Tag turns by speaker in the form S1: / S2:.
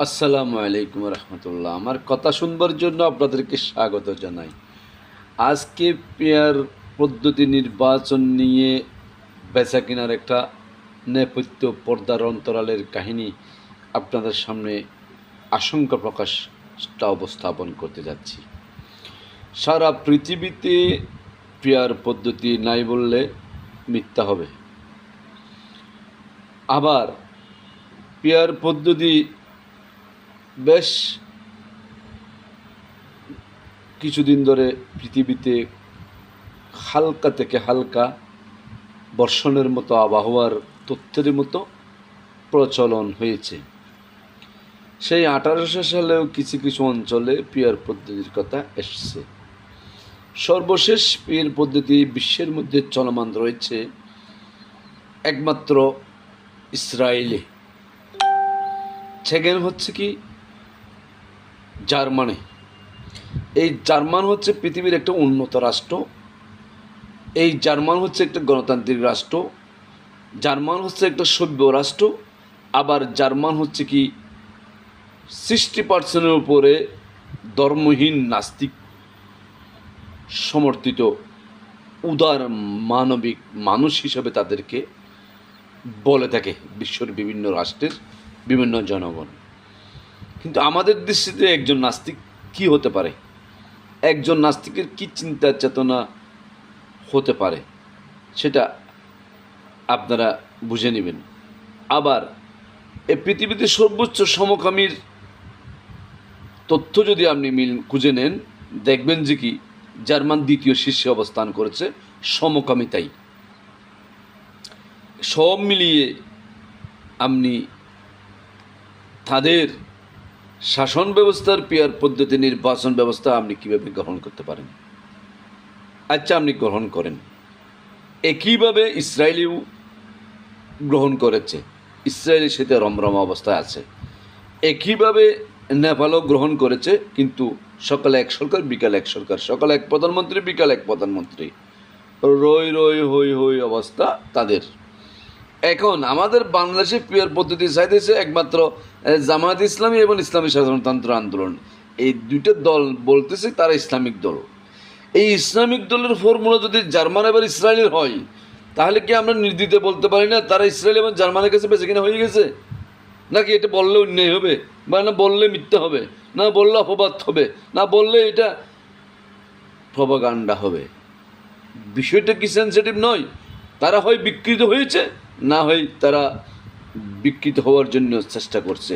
S1: আসসালামু আলাইকুম রহমতুল্লাহ। আমার কথা শুনবার জন্য আপনাদেরকে স্বাগত জানাই। আজকে পেয়ার পদ্ধতি নির্বাচন নিয়ে বেচা কেনার একটা নেপথ্য পর্দার অন্তরালের কাহিনী আপনাদের সামনে আশঙ্কা প্রকাশটা উপস্থাপন করতে যাচ্ছি। সারা পৃথিবীতে পেয়ার পদ্ধতি নাই বললে মিথ্যা হবে। আবার পেয়ার পদ্ধতি বেশ কিছুদিন ধরে পৃথিবীতে হালকা থেকে হালকা বর্ষণের মতো আবহাওয়ার তথ্যের মতো প্রচলন হয়েছে। সেই 1800 সালেও কিছু কিছু অঞ্চলে পেয়ার পদ্ধতির কথা এসছে। সর্বশেষ পেয়ার পদ্ধতি বিশ্বের মধ্যে চলমান রয়েছে একমাত্র ইসরায়েলে। সেকেন্ড হচ্ছে কি জার্মানি। এই জার্মান হচ্ছে পৃথিবীর একটা উন্নত রাষ্ট্র। এই জার্মান হচ্ছে একটা গণতান্ত্রিক রাষ্ট্র। জার্মান হচ্ছে একটা সভ্য রাষ্ট্র। আবার জার্মান হচ্ছে কি 60% উপরে ধর্মহীন নাস্তিক সমর্থিত উদার মানবিক মানুষ হিসেবে তাদেরকে বলে থাকে বিশ্বের বিভিন্ন রাষ্ট্রের বিভিন্ন জনগণ। কিন্তু আমাদের দৃষ্টিতে একজন নাস্তিক কি হতে পারে, একজন নাস্তিকের কি চিন্তা চেতনা হতে পারে সেটা আপনারা বুঝে নেবেন। আবার এই পৃথিবীতে সর্বোচ্চ সমকামীর তথ্য যদি আপনি খুঁজে নেন, দেখবেন যে কি জার্মান দ্বিতীয় শীর্ষে অবস্থান করেছে সমকামিতাই। সব মিলিয়ে আপনি তাদের শাসন ব্যবস্থার পেয়ার পদ্ধতি নির্বাচন ব্যবস্থা আপনি কীভাবে গ্রহণ করতে পারেন? আচ্ছা, আপনি গ্রহণ করেন। একইভাবে ইসরায়েলিও গ্রহণ করেছে, ইসরায়েলের সাথে রমরমা অবস্থায় আছে। একইভাবে নেপালও গ্রহণ করেছে, কিন্তু সকালে এক সরকার বিকালে এক সরকার, সকালে এক প্রধানমন্ত্রী বিকালে এক প্রধানমন্ত্রী, রই রই হই হই অবস্থা তাদের। এখন আমাদের বাংলাদেশে পেয়ার পদ্ধতি চাইতেছে একমাত্র জামায়াত ইসলামী এবং ইসলামী সাধারণতন্ত্র আন্দোলন। এই দুইটা দল বলতেছে তারা ইসলামিক দল। এই ইসলামিক দলের ফর্মুলা যদি জার্মান এবং ইসরায়েলের হয়, তাহলে কি আমরা নির্দ্বিধায় বলতে পারি না তারা ইসরায়েল এবং জার্মানের কাছে বেঁচে কিনা হয়ে গেছে? নাকি এটা বললে অন্যায় হবে, বা না বললে মিথ্যা হবে, না বললে অপবাদ হবে, না বললে এটা প্রপাগান্ডা হবে? বিষয়টা কি সেন্সিটিভ নয়? তারা হয় বিকৃত হয়েছে, না হয় তারা বিকৃত হওয়ার জন্য চেষ্টা করছে।